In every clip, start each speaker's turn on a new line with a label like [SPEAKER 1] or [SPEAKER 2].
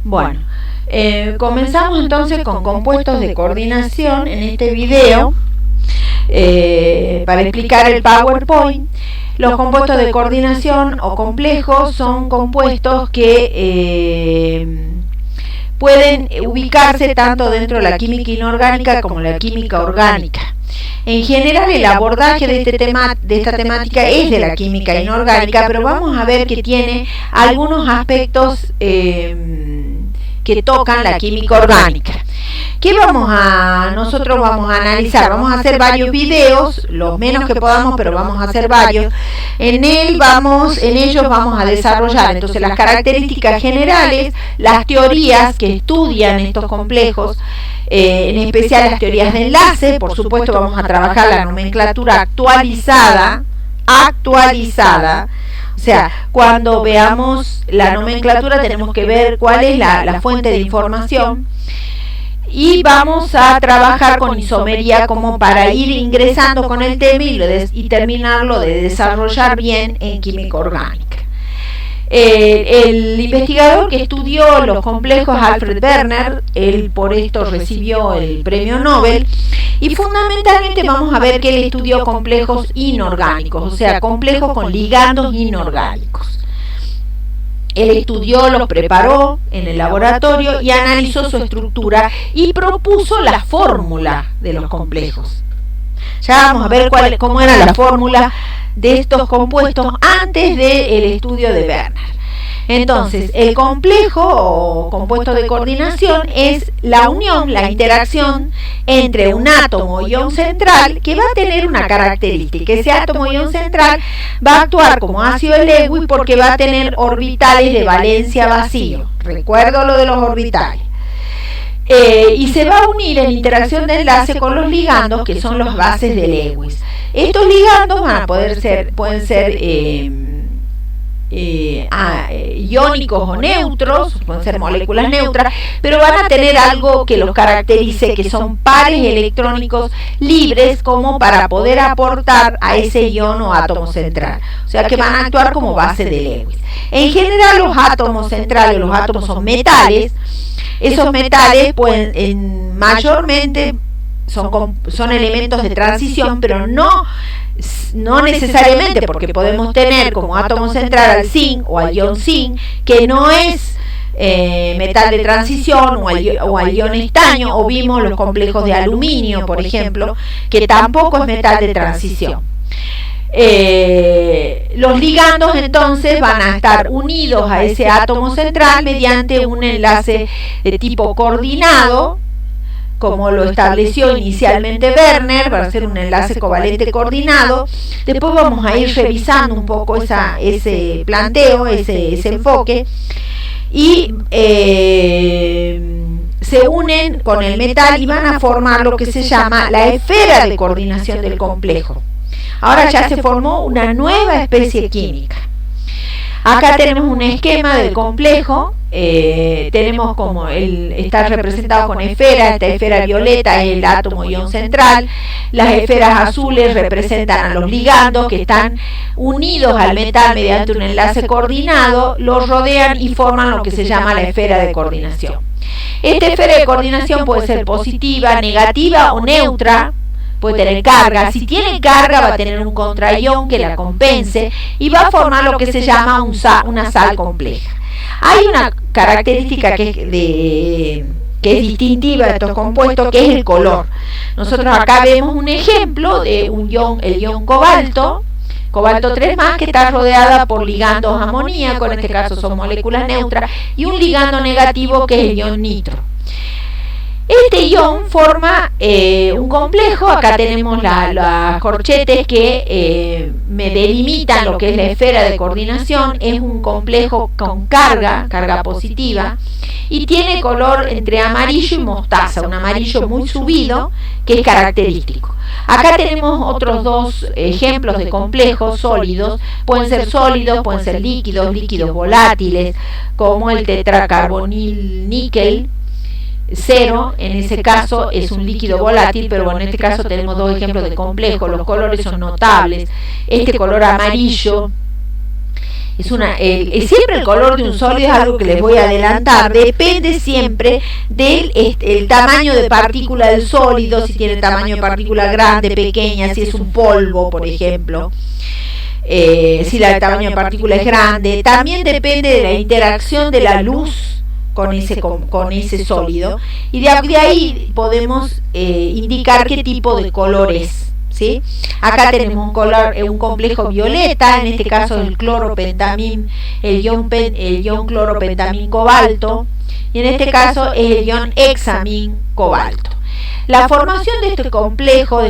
[SPEAKER 1] Bueno, comenzamos entonces con compuestos de coordinación en este video para explicar el PowerPoint. Los compuestos de coordinación o complejos son compuestos que pueden ubicarse tanto dentro de la química inorgánica como la química orgánica. En general, el abordaje de esta temática es de la química inorgánica, pero vamos a ver que tiene algunos aspectos que tocan la química orgánica. ¿Qué nosotros vamos a analizar? Vamos a hacer varios videos, los menos que podamos, pero vamos a hacer varios. En ellos vamos a desarrollar entonces las características generales, las teorías que estudian estos complejos, en especial las teorías de enlace. Por supuesto, vamos a trabajar la nomenclatura actualizada. O sea, cuando veamos la nomenclatura tenemos que ver cuál es la fuente de información. Y vamos a trabajar con isomería como para ir ingresando con el tema y terminarlo de desarrollar bien en química orgánica. El investigador que estudió los complejos, Alfred Werner, él por esto recibió el premio Nobel, y fundamentalmente vamos a ver que él estudió complejos inorgánicos, o sea, complejos con ligandos inorgánicos. Él estudió, los preparó en el laboratorio y analizó su estructura y propuso la fórmula de los complejos. Ya vamos a ver cómo era la fórmula de estos compuestos antes del estudio de Werner. Entonces, el complejo o compuesto de coordinación es la unión, la interacción entre un átomo o ion central que va a tener una característica. Ese átomo o ion central va a actuar como ácido de Lewis porque va a tener orbitales de valencia vacío. Recuerdo lo de los orbitales. Y se va a unir en interacción de enlace con los ligandos, que son los bases de Lewis. Estos ligandos pueden ser iónicos o neutros, pueden ser moléculas neutras, pero van a tener algo que los caracterice, que son pares electrónicos libres, como para poder aportar a ese ion o átomo central. O sea que van a actuar como base de Lewis. En general, los átomos centrales, los átomos son metales. Esos metales mayormente son elementos de transición, pero no necesariamente, porque podemos tener como átomo central al zinc o al ion zinc, que no es metal de transición, o al ion estaño, o vimos los complejos de aluminio, por ejemplo, que tampoco es metal de transición. Los ligandos entonces van a estar unidos a ese átomo central mediante un enlace de tipo coordinado, como lo estableció inicialmente Werner, para hacer un enlace covalente coordinado. Después vamos a ir revisando un poco ese planteo, ese enfoque, y se unen con el metal y van a formar lo que se llama la esfera de coordinación del complejo. Ahora ya se formó una nueva especie química. Acá tenemos un esquema del complejo. Tenemos como está representado con esferas. Esta esfera violeta es el átomo ion central. Las esferas azules representan a los ligandos que están unidos al metal mediante un enlace coordinado, los rodean y forman lo que se llama la esfera de coordinación. Esta esfera de coordinación puede ser positiva, negativa o neutra. Puede tener carga. Si tiene carga, va a tener un contraión que la compense y va a formar lo que se llama una sal compleja. Hay una característica que es distintiva de estos compuestos, que es el color. Nosotros acá vemos un ejemplo de el ion cobalto 3+, que está rodeada por ligandos amoníacos, en este caso son moléculas neutras, y un ligando negativo que es el ion nitro. Este ion forma un complejo. Acá tenemos las corchetes que me delimitan lo que es la esfera de coordinación. Es un complejo con carga positiva, y tiene color entre amarillo y mostaza, un amarillo muy subido que es característico. Acá tenemos otros dos ejemplos de complejos sólidos. Pueden ser sólidos, pueden ser líquidos volátiles, como el tetracarbonil níquel 0, en ese caso es un líquido volátil, pero bueno, en este caso tenemos dos ejemplos de complejos. Los colores son notables. Este color amarillo Siempre el color de un sólido es algo que les voy a adelantar, depende siempre del el tamaño de partícula del sólido, si tiene tamaño de partícula grande, pequeña, si es un polvo, por ejemplo. Si el tamaño de partícula es grande, también depende de la interacción de la luz con ese sólido, y de ahí podemos indicar qué tipo de color es, ¿sí? Acá tenemos un complejo violeta, en este caso el cloropentamín, el ion cloropentamín cobalto, y en este caso es el ion hexamín cobalto. La formación de estos complejos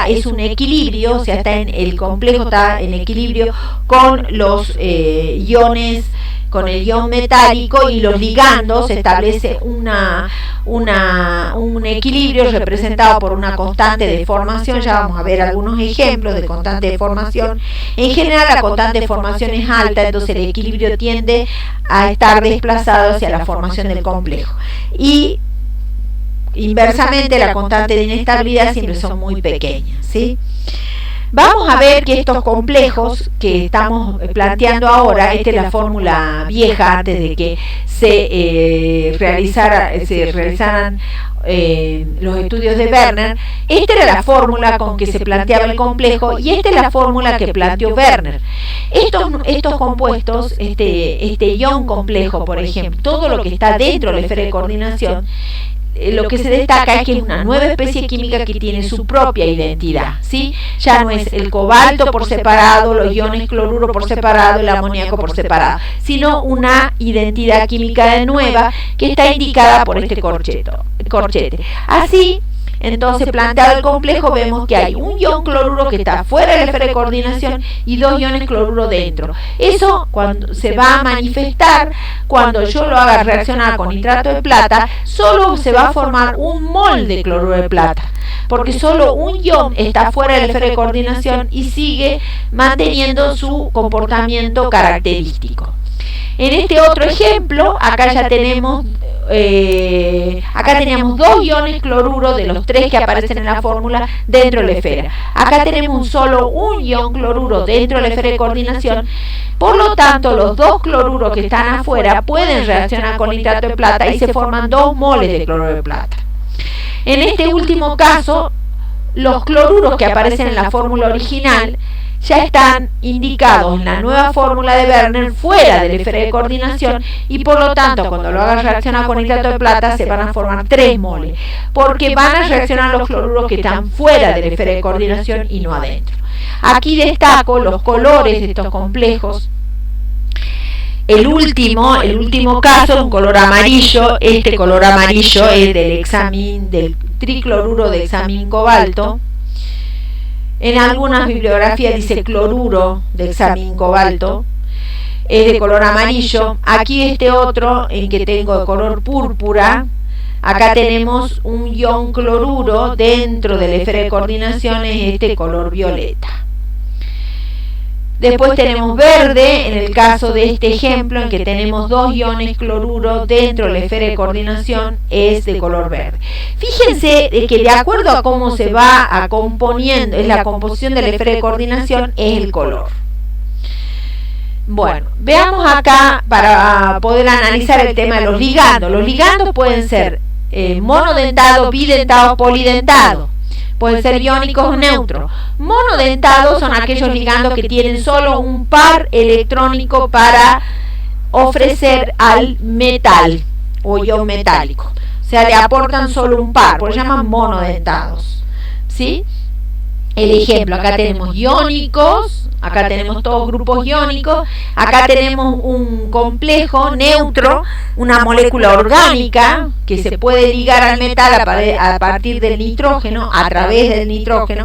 [SPEAKER 1] es un equilibrio, o sea, el complejo está en equilibrio con los iones, con el ion metálico, y los ligandos. Se establece un equilibrio representado por una constante de formación. Ya vamos a ver algunos ejemplos de constante de formación. En general la constante de formación es alta, entonces el equilibrio tiende a estar desplazado hacia la formación del complejo, y inversamente la constante de inestabilidad siempre son muy pequeñas, ¿sí? Vamos a ver que estos complejos que estamos planteando ahora, esta es la fórmula vieja antes de que se realizaran los estudios de Werner. Esta era la fórmula con que se planteaba el complejo, y esta es la fórmula que planteó Werner. Estos compuestos, este ion complejo, por ejemplo, todo lo que está dentro de la esfera de coordinación, lo que se destaca es que es una nueva especie química que tiene su propia identidad, ¿sí? Ya no es el cobalto por separado, los iones cloruro por separado, el amoníaco por separado, sino una identidad química nueva que está indicada por este corchete. Así, entonces, planteado el complejo, vemos que hay un ion cloruro que está fuera de la esfera de coordinación y dos iones cloruro dentro. Eso se va a manifestar cuando yo lo haga reaccionar con nitrato de plata. Solo se va a formar un mol de cloruro de plata, porque solo un ion está fuera de la esfera de coordinación y sigue manteniendo su comportamiento característico. En este otro ejemplo, acá ya teníamos dos iones cloruro de los tres que aparecen en la fórmula dentro de la esfera. Acá tenemos solo un ion cloruro dentro de la esfera de coordinación. Por lo tanto, los dos cloruros que están afuera pueden reaccionar con nitrato de plata y se forman 2 moles de cloruro de plata. En este último caso, los cloruros que aparecen en la fórmula original ya están indicados en la nueva fórmula de Werner fuera de la esfera de coordinación, y por lo tanto cuando lo hagan reaccionar con nitrato de plata se van a formar 3 moles, porque van a reaccionar los cloruros que están fuera de la esfera de coordinación y no adentro. Aquí destaco los colores de estos complejos. El último caso es un color amarillo. Este color amarillo es del tricloruro de hexamín cobalto. En algunas bibliografías dice cloruro de hexamín cobalto, es de color amarillo. Aquí este otro, en que tengo de color púrpura, acá tenemos un ion cloruro dentro de la esfera de coordinación, es este color violeta. Después tenemos verde, en el caso de este ejemplo, en que tenemos 2 iones cloruro dentro de la esfera de coordinación, es de color verde. Fíjense que de acuerdo a cómo se va componiendo, es la composición de la esfera de coordinación, es el color. Bueno, veamos acá para poder analizar el tema de los ligandos. Los ligandos pueden ser monodentados, bidentados, polidentados. Pueden ser iónicos o neutros. Monodentados son aquellos ligandos que tienen solo un par electrónico para ofrecer al metal o ion metálico. O sea, le aportan solo un par, por eso llaman monodentados, ¿sí? El ejemplo, acá tenemos iónicos, acá tenemos todos grupos iónicos, acá tenemos un complejo neutro, una molécula orgánica que se puede ligar al metal a partir del nitrógeno, a través del nitrógeno,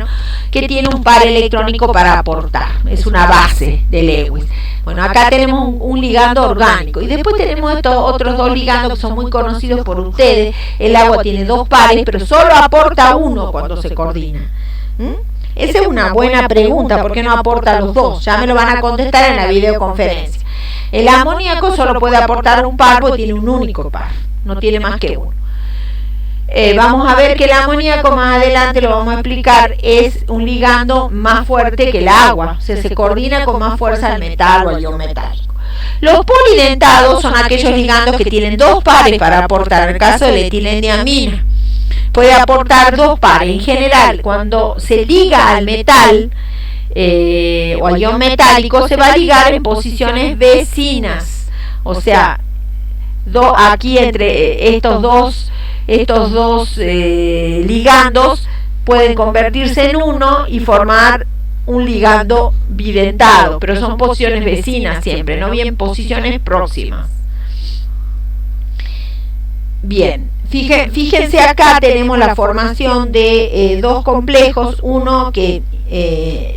[SPEAKER 1] que tiene un par electrónico para aportar, es una base de Lewis. Bueno, acá tenemos un ligando orgánico, y después tenemos estos otros 2 ligandos que son muy conocidos por ustedes. El agua tiene 2 pares, pero solo aporta uno cuando se coordina. Esa es una buena pregunta, ¿por qué no aporta los 2? Ya me lo van a contestar en la videoconferencia. El amoníaco solo puede aportar un par porque tiene un único par, no tiene más que uno. vamos a ver que el amoníaco, más adelante lo vamos a explicar, es un ligando más fuerte que el agua, o sea, se coordina con más fuerza al metal o al ion metálico. Los polidentados son aquellos ligandos que tienen dos pares para aportar. En el caso de la etilendiamina puede aportar dos pares. En general, cuando se liga al metal o al ion metálico, se va a ligar en posiciones vecinas, o sea, aquí entre estos dos ligandos pueden convertirse en uno y formar un ligando bidentado, pero son posiciones vecinas siempre, no bien posiciones próximas. Bien, fíjense acá tenemos la formación de dos complejos, uno que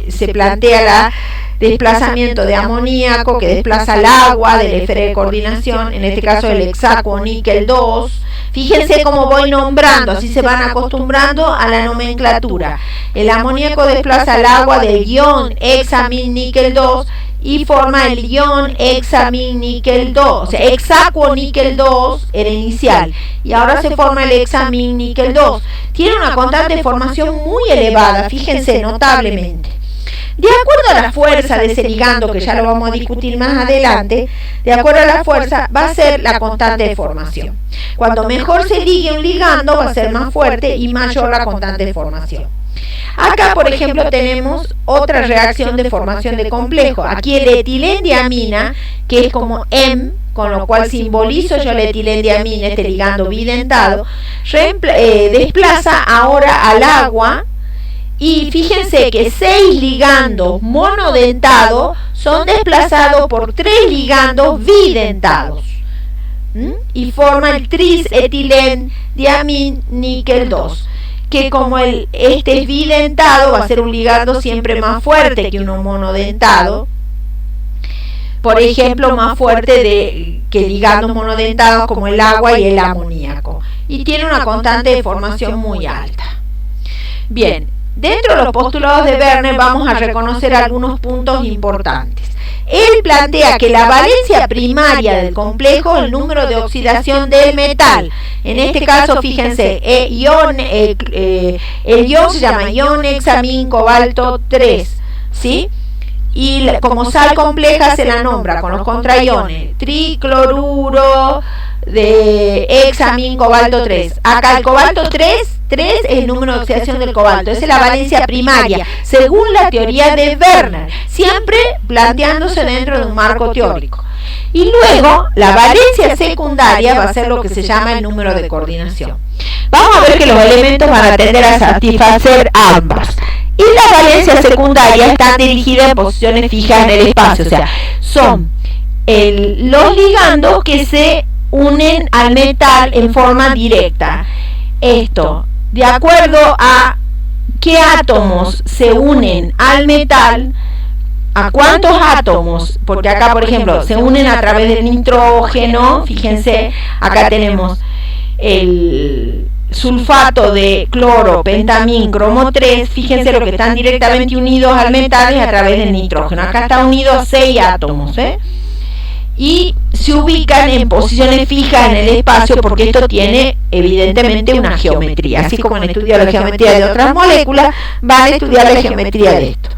[SPEAKER 1] se plantea el desplazamiento de amoníaco que desplaza el agua de la esfera de coordinación, en este caso el hexacuo níquel 2. Fíjense cómo voy nombrando, así se van acostumbrando a la nomenclatura. El amoníaco desplaza el agua del ion hexamin níquel 2 y forma el ion hexamin níquel 2, o sea, hexacuo níquel 2 era inicial y ahora se forma el hexamin níquel 2. Tiene una constante de formación muy elevada, fíjense, notablemente. De acuerdo a la fuerza de ese ligando, que ya lo vamos a discutir más adelante, de acuerdo a la fuerza va a ser la constante de formación. Cuando mejor se ligue un ligando va a ser más fuerte y mayor la constante de formación. Acá, por ejemplo, tenemos otra reacción de formación de complejo. Aquí el etilendiamina, que es como M, con lo cual simbolizo yo la etilendiamina, este ligando bidentado, desplaza ahora al agua. Y fíjense que 6 ligandos monodentados son desplazados por 3 ligandos bidentados. Y forma el tris-etilendiamin níquel 2, que como este es bidentado, va a ser un ligando siempre más fuerte que uno monodentado. Por ejemplo, más fuerte que ligandos monodentados como el agua y el amoníaco. Y tiene una constante de formación muy alta. Bien. Dentro de los postulados de Werner vamos a reconocer algunos puntos importantes. Él plantea que la valencia primaria del complejo es el número de oxidación del metal. En este caso, fíjense, el ion se llama ion hexamin cobalto 3, ¿sí? Y como sal compleja se la nombra con los contraiones tricloruro de hexamin cobalto 3. Acá el cobalto 3 es el número de oxidación del cobalto, esa es la valencia primaria, según la teoría de Werner, siempre planteándose dentro de un marco teórico. Y luego, la valencia secundaria va a ser lo que se llama el número de coordinación. Vamos a ver que los elementos van a tender a satisfacer ambas. Y las valencias secundarias están dirigidas en posiciones fijas en el espacio, o sea, son los ligandos que se unen al metal en forma directa. Esto, de acuerdo a qué átomos se unen al metal, a cuántos átomos, porque acá, por ejemplo, se unen a través del nitrógeno. Fíjense, acá tenemos el sulfato de cloro, pentamín, cromo 3, fíjense lo que están directamente unidos al metal es a través del nitrógeno. Acá está unido a 6 átomos, y se ubican en posiciones fijas en el espacio porque esto tiene evidentemente una geometría, así como han estudiado la geometría de otras moléculas, van a estudiar la geometría de esto.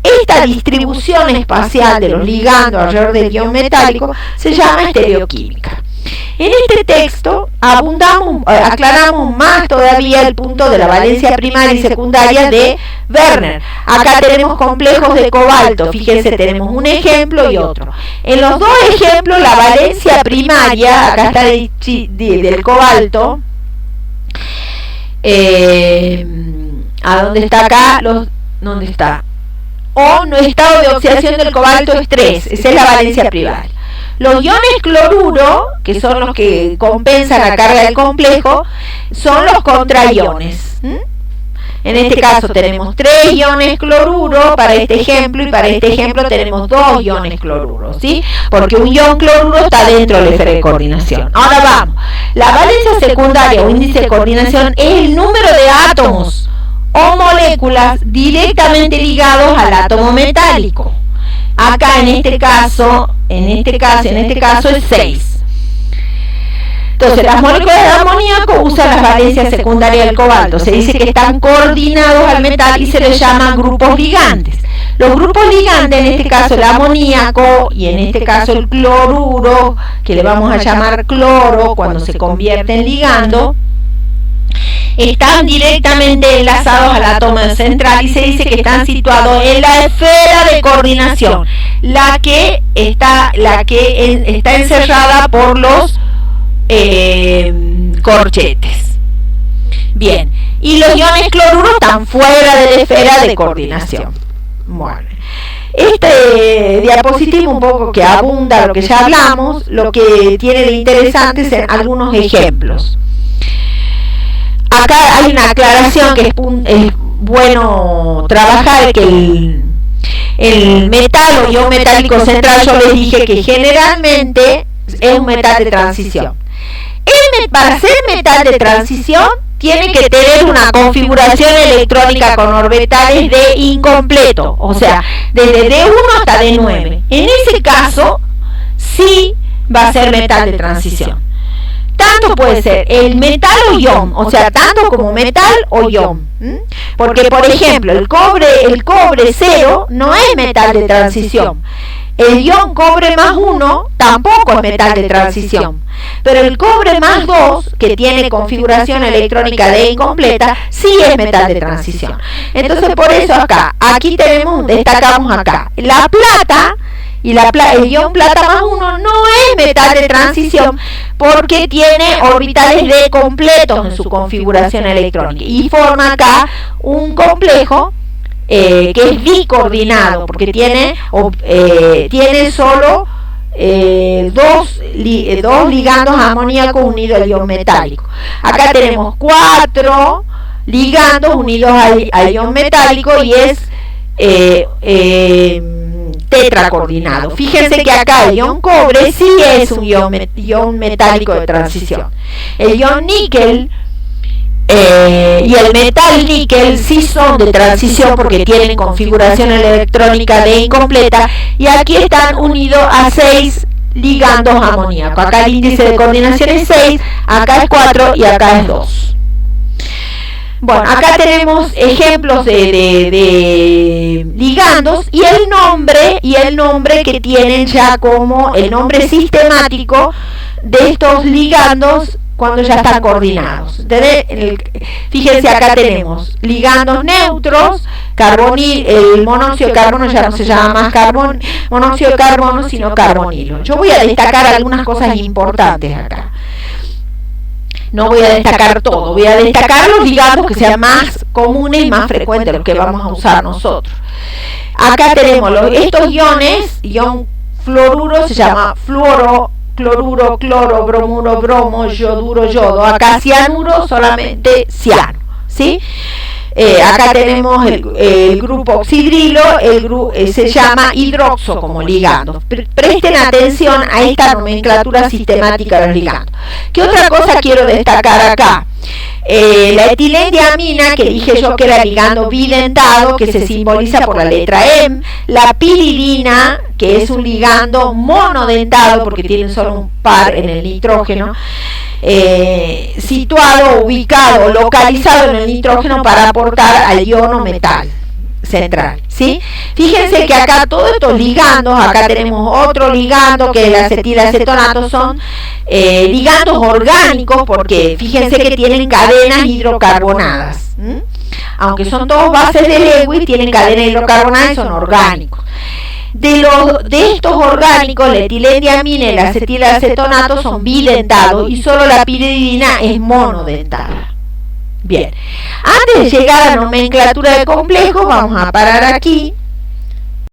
[SPEAKER 1] Esta distribución espacial de los ligandos alrededor del ion metálico se llama estereoquímica. En este texto aclaramos más todavía el punto de la valencia primaria y secundaria de Werner. Acá tenemos complejos de cobalto, fíjense, tenemos un ejemplo y otro. En los dos ejemplos, la valencia primaria, acá está del cobalto, ¿a dónde está acá? ¿Dónde está? No, estado de oxidación del cobalto es 3, esa es la valencia primaria. Los iones cloruro, que son los que compensan la carga del complejo, son los contraiones. En este caso tenemos 3 iones cloruro para este ejemplo, y para este ejemplo tenemos 2 iones cloruro, ¿sí? Porque un ion cloruro está dentro de la esfera de coordinación. Ahora vamos, la valencia secundaria o índice de coordinación es el número de átomos o moléculas directamente ligados al átomo metálico. Acá en este caso es 6. Entonces, las moléculas de amoníaco usan las valencias secundarias del cobalto. Se dice que están coordinados al metal y se les llaman grupos ligantes. Los grupos ligantes, en este caso el amoníaco y en este caso el cloruro, que le vamos a llamar cloro cuando se convierte en ligando, están directamente enlazados al átomo central y se dice que están situados en la esfera de coordinación, la que está encerrada por los corchetes. Bien, y los iones cloruro están fuera de la esfera de coordinación. Bueno, este diapositivo un poco que abunda lo que ya hablamos, lo que tiene de interesante son algunos ejemplos. Acá hay una aclaración que es bueno trabajar, que el metal o ion metálico central, yo les dije que generalmente es un metal de transición. Para ser metal de transición tiene que tener una configuración electrónica con orbitales de incompleto, o sea, desde D1 hasta D9. En ese caso, sí va a ser metal de transición. Tanto puede ser el metal o ion, o sea, tanto como metal o ion. Porque, por ejemplo, el cobre 0 no es metal de transición. El ion cobre más 1 tampoco es metal de transición. Pero el cobre más 2, que tiene configuración electrónica de incompleta, sí es metal de transición. Entonces, por eso aquí destacamos acá. La plata y el ion plata más 1 no es metal de transición porque tiene orbitales D completos en su configuración electrónica y forma acá un complejo que es bicoordinado porque tiene solo dos ligandos amoníacos unidos al ion metálico. Acá tenemos 4 ligandos unidos al ion metálico y es tetracoordinado. Fíjense que acá el ion cobre sí es un ion metálico de transición. El ion níquel y el metal níquel sí son de transición porque tienen configuración electrónica de incompleta y aquí están unidos a 6 ligandos amoníacos. Acá el índice de coordinación es 6, acá es 4 y acá es 2. Bueno, acá tenemos ejemplos de ligandos y el nombre que tienen ya como el nombre sistemático de estos ligandos cuando ya están coordinados. Fíjense, acá tenemos ligandos neutros, el monóxido de carbono ya no se llama más monóxido de carbono, sino carbonilo. Yo voy a destacar algunas cosas importantes acá. No voy a destacar todo, voy a destacar los ligandos que sean más comunes y más frecuentes, los que vamos a usar nosotros. Acá tenemos estos iones, ion fluoruro se llama fluoro, cloruro, cloro, bromuro, bromo, yoduro, yodo. Acá cianuro, solamente ciano, ¿sí? Acá tenemos el grupo oxidrilo, se llama hidroxo como ligando. Presten atención a esta nomenclatura sistemática de los ligandos. ¿Qué otra cosa quiero destacar acá? La etilendiamina, que dije yo que era ligando bidentado, que se simboliza por la letra M. La piridina, que es un ligando monodentado porque tiene solo un par en el nitrógeno, situado, ubicado, localizado en el nitrógeno para aportar al iono metal central, ¿sí? Fíjense que acá todos estos ligandos, acá tenemos otro ligando que es el acetilacetonato, son ligandos orgánicos porque fíjense que tienen cadenas hidrocarbonadas, aunque son todos bases de Lewis, tienen cadenas hidrocarbonadas y son orgánicos. De estos orgánicos, la etilendiamina y el acetilacetonato son bidentados y solo la piridina es monodentada. Bien, antes de llegar a la nomenclatura de complejos, vamos a parar aquí